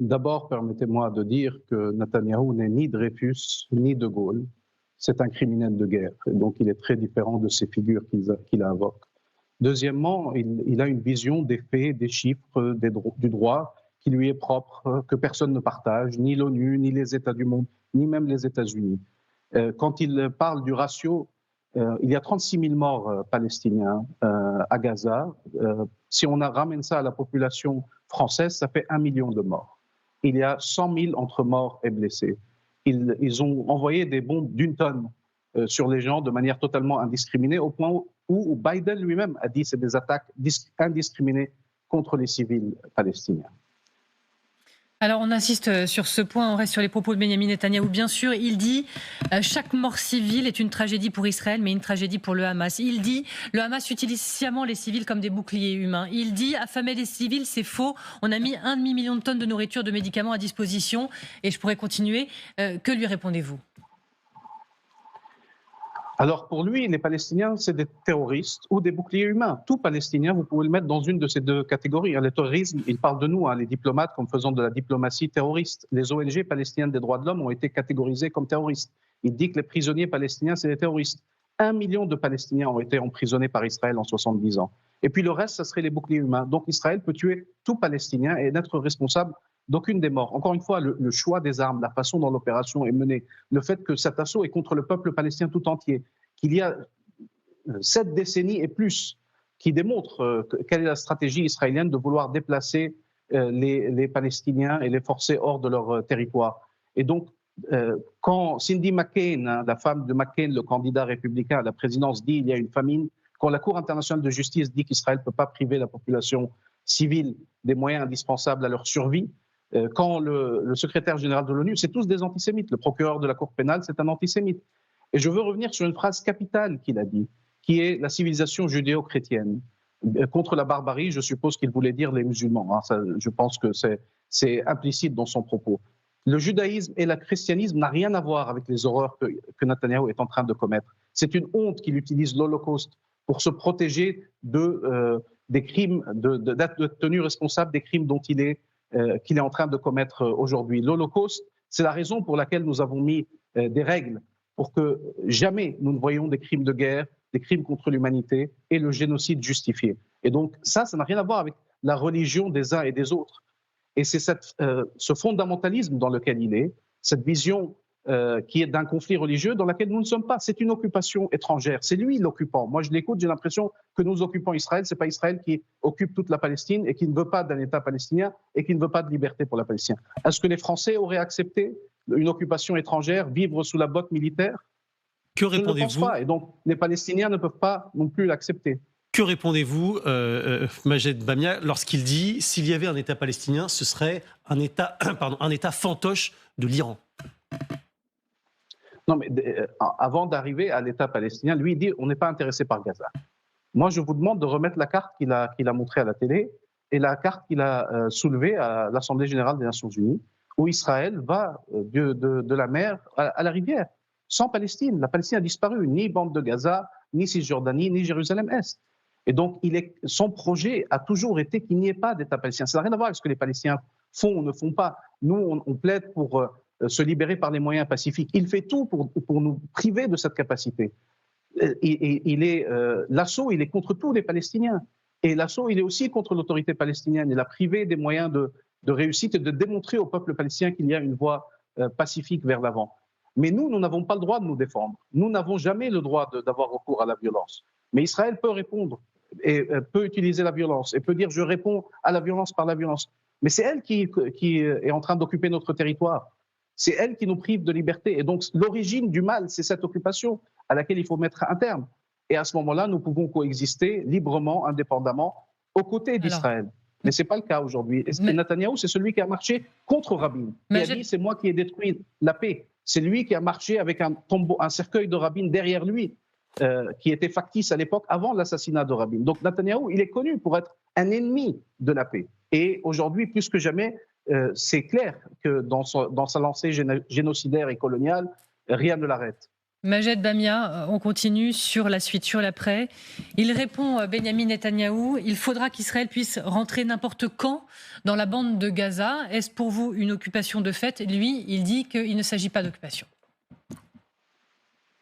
D'abord, permettez-moi de dire que Netanyahou n'est ni Dreyfus ni De Gaulle. C'est un criminel de guerre, et donc il est très différent de ces figures qu'il invoque. Deuxièmement, il a une vision des faits, des chiffres, du droit qui lui est propre, que personne ne partage, ni l'ONU, ni les États du monde, ni même les États-Unis. Quand il parle du ratio, il y a 36 000 morts palestiniens à Gaza. Si on ramène ça à la population française, ça fait 1 million de morts. Il y a 100 000 entre morts et blessés. Ils ont envoyé des bombes d'une tonne sur les gens de manière totalement indiscriminée, au point où Biden lui-même a dit que c'est des attaques indiscriminées contre les civils palestiniens. Alors on insiste sur ce point, on reste sur les propos de Benyamin Netanyahou. Bien sûr, il dit chaque mort civile est une tragédie pour Israël, mais une tragédie pour le Hamas. Il dit le Hamas utilise sciemment les civils comme des boucliers humains. Il dit affamer les civils, c'est faux. On a mis 1,5 million de tonnes de nourriture, de médicaments à disposition. Et je pourrais continuer. Que lui répondez-vous ? Alors pour lui, les Palestiniens, c'est des terroristes ou des boucliers humains. Tout Palestinien, vous pouvez le mettre dans une de ces deux catégories. Le terrorisme, il parle de nous, les diplomates, comme faisant de la diplomatie terroriste. Les ONG palestiniennes des droits de l'homme ont été catégorisées comme terroristes. Il dit que les prisonniers palestiniens, c'est des terroristes. 1 million de Palestiniens ont été emprisonnés par Israël en 70 ans. Et puis le reste, ça serait les boucliers humains. Donc Israël peut tuer tout Palestinien et n'être responsable d'aucune des morts. Encore une fois, le choix des armes, la façon dont l'opération est menée, le fait que cet assaut est contre le peuple palestinien tout entier, qu'il y a 7 décennies et plus qui démontrent quelle est la stratégie israélienne de vouloir déplacer les Palestiniens et les forcer hors de leur territoire. Et donc, quand Cindy McCain, la femme de McCain, le candidat républicain à la présidence, dit qu'il y a une famine, quand la Cour internationale de justice dit qu'Israël ne peut pas priver la population civile des moyens indispensables à leur survie, quand le secrétaire général de l'ONU, c'est tous des antisémites. Le procureur de la Cour pénale, c'est un antisémite. Et je veux revenir sur une phrase capitale qu'il a dit, qui est la civilisation judéo-chrétienne. Contre la barbarie, je suppose qu'il voulait dire les musulmans. Je pense que c'est implicite dans son propos. Le judaïsme et le christianisme n'ont rien à voir avec les horreurs que Netanyahou est en train de commettre. C'est une honte qu'il utilise l'Holocauste pour se protéger des crimes, d'être tenu responsable des crimes dont qu'il est en train de commettre aujourd'hui. L'Holocauste, c'est la raison pour laquelle nous avons mis des règles pour que jamais nous ne voyions des crimes de guerre, des crimes contre l'humanité et le génocide justifié. Et donc ça n'a rien à voir avec la religion des uns et des autres. Et c'est ce fondamentalisme dans lequel il est, cette vision qui est d'un conflit religieux dans laquelle nous ne sommes pas. C'est une occupation étrangère. C'est lui l'occupant. Moi, je l'écoute, j'ai l'impression que nous occupons Israël. Ce n'est pas Israël qui occupe toute la Palestine et qui ne veut pas d'un État palestinien et qui ne veut pas de liberté pour la Palestine. Est-ce que les Français auraient accepté une occupation étrangère, vivre sous la botte militaire ? Que Je ne le pense pas. Et donc, les Palestiniens ne peuvent pas non plus l'accepter. Que répondez-vous, Majed Bamia, lorsqu'il dit s'il y avait un État palestinien, ce serait un État fantoche de l'Iran ? Non, mais avant d'arriver à l'État palestinien, lui, il dit on n'est pas intéressé par Gaza. Moi, je vous demande de remettre la carte qu'il a montrée à la télé et la carte qu'il a soulevée à l'Assemblée générale des Nations unies, où Israël va de la mer à la rivière, sans Palestine. La Palestine a disparu, ni bande de Gaza, ni Cisjordanie, ni Jérusalem-Est. Et donc, son projet a toujours été qu'il n'y ait pas d'État palestinien. Ça n'a rien à voir avec ce que les Palestiniens font ou ne font pas. Nous, on plaide pour se libérer par les moyens pacifiques. Il fait tout pour nous priver de cette capacité. L'assaut, il est contre tous les Palestiniens. Et l'assaut, il est aussi contre l'autorité palestinienne. Il a privé des moyens de réussite et de démontrer au peuple palestinien qu'il y a une voie pacifique vers l'avant. Mais nous n'avons pas le droit de nous défendre. Nous n'avons jamais le droit d'avoir recours à la violence. Mais Israël peut répondre et peut utiliser la violence et peut dire je réponds à la violence par la violence. Mais c'est elle qui est en train d'occuper notre territoire. C'est elle qui nous prive de liberté. Et donc l'origine du mal, c'est cette occupation à laquelle il faut mettre un terme. Et à ce moment-là, nous pouvons coexister librement, indépendamment, aux côtés d'Israël. Mais ce n'est pas le cas aujourd'hui. Et Netanyahou, c'est celui qui a marché contre Rabin. Il a dit c'est moi qui ai détruit la paix. C'est lui qui a marché avec un cercueil de Rabin derrière lui, qui était factice à l'époque, avant l'assassinat de Rabin. Donc Netanyahou, il est connu pour être un ennemi de la paix. Et aujourd'hui, plus que jamais, c'est clair que dans sa lancée génocidaire et coloniale, rien ne l'arrête. Majed Bamia, on continue sur la suite, sur l'après. Il répond, Benyamin Netanyahou, il faudra qu'Israël puisse rentrer n'importe quand dans la bande de Gaza. Est-ce pour vous une occupation de fait? Lui, il dit qu'il ne s'agit pas d'occupation.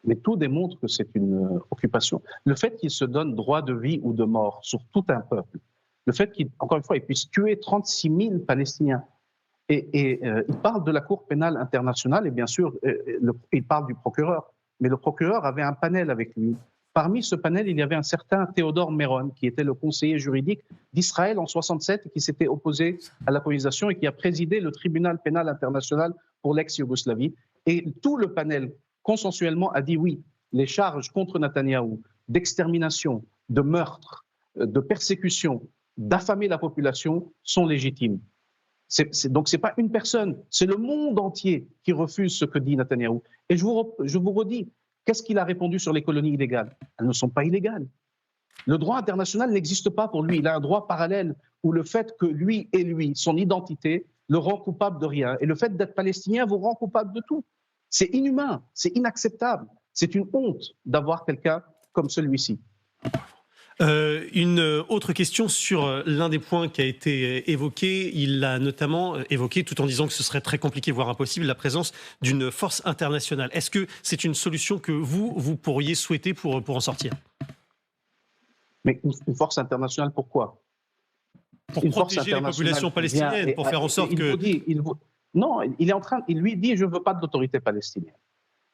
Mais tout démontre que c'est une occupation. Le fait qu'il se donne droit de vie ou de mort sur tout un peuple, le fait qu'encore une fois, il puisse tuer 36 000 Palestiniens, et il parle de la Cour pénale internationale, et bien sûr, il parle du procureur. Mais le procureur avait un panel avec lui. Parmi ce panel, il y avait un certain Théodore Meron, qui était le conseiller juridique d'Israël en 1967 et qui s'était opposé à la colonisation et qui a présidé le tribunal pénal international pour l'ex-Yougoslavie. Et tout le panel, consensuellement, a dit oui, les charges contre Netanyahou d'extermination, de meurtre, de persécution, d'affamer la population sont légitimes. Donc ce n'est pas une personne, c'est le monde entier qui refuse ce que dit Netanyahou. Et je vous redis, qu'est-ce qu'il a répondu sur les colonies illégales? Elles ne sont pas illégales. Le droit international n'existe pas pour lui. Il a un droit parallèle où le fait que lui, son identité, le rend coupable de rien. Et le fait d'être palestinien vous rend coupable de tout. C'est inhumain, c'est inacceptable. C'est une honte d'avoir quelqu'un comme celui-ci. Une autre question sur l'un des points qui a été évoqué. Il l'a notamment évoqué, tout en disant que ce serait très compliqué, voire impossible, la présence d'une force internationale. Est-ce que c'est une solution que vous pourriez souhaiter pour en sortir? Mais une force internationale, pourquoi? Pour protéger les populations palestiniennes, pour faire en sorte que... Non, il lui dit « je ne veux pas d'autorité palestinienne ».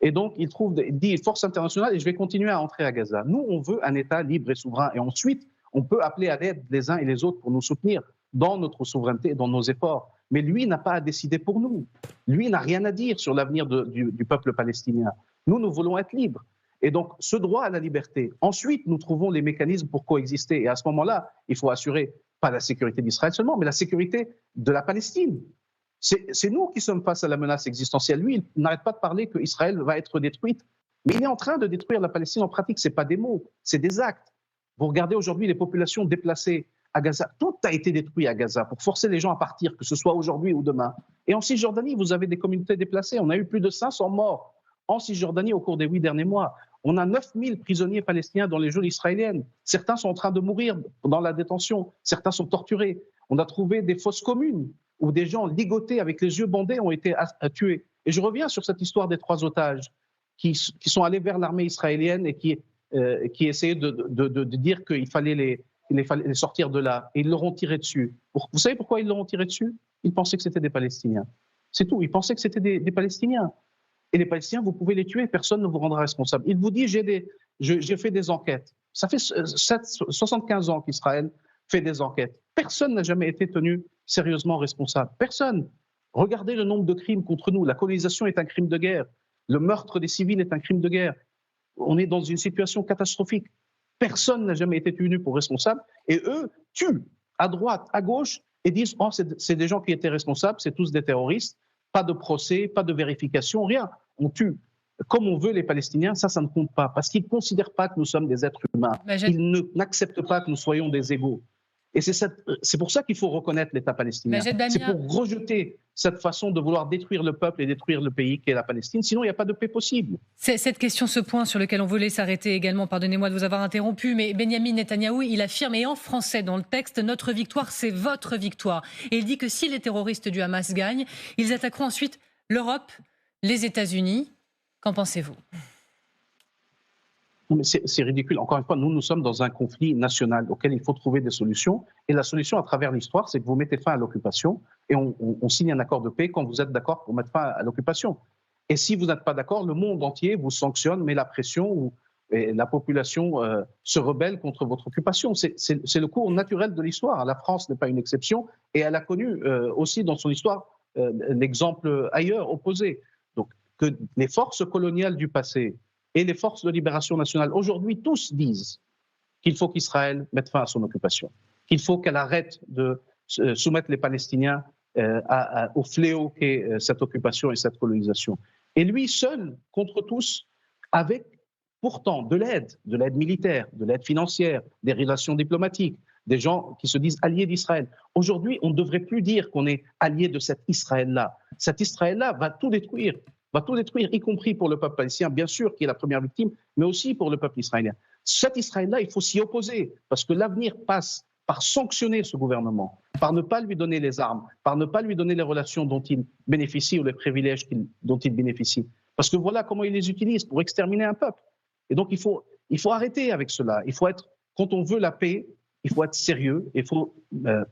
Et donc, il dit force internationale et je vais continuer à entrer à Gaza. Nous, on veut un État libre et souverain. Et ensuite, on peut appeler à l'aide les uns et les autres pour nous soutenir dans notre souveraineté et dans nos efforts. Mais lui n'a pas à décider pour nous. Lui n'a rien à dire sur l'avenir du peuple palestinien. Nous voulons être libres. Et donc, ce droit à la liberté. Ensuite, nous trouvons les mécanismes pour coexister. Et à ce moment-là, il faut assurer pas la sécurité d'Israël seulement, mais la sécurité de la Palestine. C'est nous qui sommes face à la menace existentielle. Lui, il n'arrête pas de parler qu'Israël va être détruite, mais il est en train de détruire la Palestine en pratique. Ce n'est pas des mots, c'est des actes. Vous regardez aujourd'hui les populations déplacées à Gaza. Tout a été détruit à Gaza pour forcer les gens à partir, que ce soit aujourd'hui ou demain. Et en Cisjordanie, vous avez des communautés déplacées. On a eu plus de 500 morts en Cisjordanie au cours des 8 derniers mois. On a 9000 prisonniers palestiniens dans les geôles israéliennes. Certains sont en train de mourir dans la détention. Certains sont torturés. On a trouvé des fosses communes où des gens ligotés avec les yeux bandés ont été tués. Et je reviens sur cette histoire des 3 otages qui sont allés vers l'armée israélienne et qui essayaient de dire qu'il fallait les sortir de là. Et ils leur ont tiré dessus. Vous savez pourquoi ils leur ont tiré dessus? Ils pensaient que c'était des Palestiniens. C'est tout. Ils pensaient que c'était des Palestiniens. Et les Palestiniens, vous pouvez les tuer, personne ne vous rendra responsable. Il vous dit, j'ai fait des enquêtes. Ça fait 75 ans qu'Israël fait des enquêtes. Personne n'a jamais été tenu sérieusement responsable. Personne. Regardez le nombre de crimes contre nous. La colonisation est un crime de guerre. Le meurtre des civils est un crime de guerre. On est dans une situation catastrophique. Personne n'a jamais été tenu pour responsable. Et eux tuent à droite, à gauche, et disent « Oh, c'est des gens qui étaient responsables, c'est tous des terroristes. Pas de procès, pas de vérification, rien. On tue. Comme on veut les Palestiniens, ça ne compte pas. Parce qu'ils ne considèrent pas que nous sommes des êtres humains. Ils n'acceptent pas que nous soyons des égaux. Et c'est pour ça qu'il faut reconnaître l'État palestinien. C'est pour rejeter cette façon de vouloir détruire le peuple et détruire le pays qu'est la Palestine. Sinon, il n'y a pas de paix possible. Cette question, ce point sur lequel on voulait s'arrêter également, pardonnez-moi de vous avoir interrompu, mais Benyamin Netanyahou, il affirme, et en français dans le texte, « Notre victoire, c'est votre victoire ». Et il dit que si les terroristes du Hamas gagnent, ils attaqueront ensuite l'Europe, les États-Unis. Qu'en pensez-vous ? C'est ridicule. Encore une fois, nous sommes dans un conflit national auquel il faut trouver des solutions. Et la solution à travers l'histoire, c'est que vous mettez fin à l'occupation et on signe un accord de paix quand vous êtes d'accord pour mettre fin à l'occupation. Et si vous n'êtes pas d'accord, le monde entier vous sanctionne, met la pression et la population se rebelle contre votre occupation. C'est le cours naturel de l'histoire. La France n'est pas une exception et elle a connu aussi dans son histoire l'exemple ailleurs, opposé. Donc, que les forces coloniales du passé et les forces de libération nationale, aujourd'hui, tous disent qu'il faut qu'Israël mette fin à son occupation, qu'il faut qu'elle arrête de soumettre les Palestiniens au fléau qu'est cette occupation et cette colonisation. Et lui seul, contre tous, avec pourtant de l'aide militaire, de l'aide financière, des relations diplomatiques, des gens qui se disent alliés d'Israël. Aujourd'hui, on ne devrait plus dire qu'on est allié de cet Israël-là. Cet Israël-là va tout détruire, va tout détruire, y compris pour le peuple palestinien, bien sûr, qui est la première victime, mais aussi pour le peuple israélien. Cet Israël-là, il faut s'y opposer, parce que l'avenir passe par sanctionner ce gouvernement, par ne pas lui donner les armes, par ne pas lui donner les relations dont il bénéficie ou les privilèges dont il bénéficie. Parce que voilà comment il les utilise pour exterminer un peuple. Et donc il faut arrêter avec cela. Quand on veut la paix, il faut être sérieux, il faut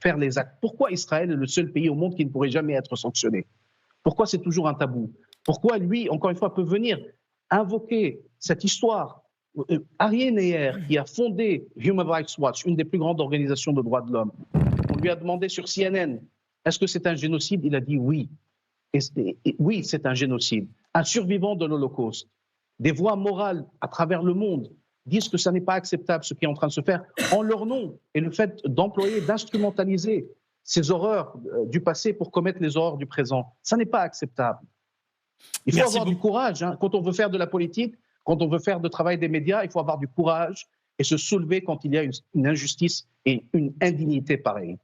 faire les actes. Pourquoi Israël est le seul pays au monde qui ne pourrait jamais être sanctionné? Pourquoi c'est toujours un tabou? Pourquoi lui, encore une fois, peut venir invoquer cette histoire? Ari Neher, qui a fondé Human Rights Watch, une des plus grandes organisations de droits de l'homme, on lui a demandé sur CNN, est-ce que c'est un génocide? Il a dit oui. Oui, c'est un génocide. Un survivant de l'Holocauste. Des voix morales à travers le monde disent que ça n'est pas acceptable ce qui est en train de se faire en leur nom. Et le fait d'employer, d'instrumentaliser ces horreurs du passé pour commettre les horreurs du présent, ça n'est pas acceptable. Il faut avoir du courage. Quand on veut faire de la politique, quand on veut faire du travail des médias, il faut avoir du courage et se soulever quand il y a une injustice et une indignité pareille.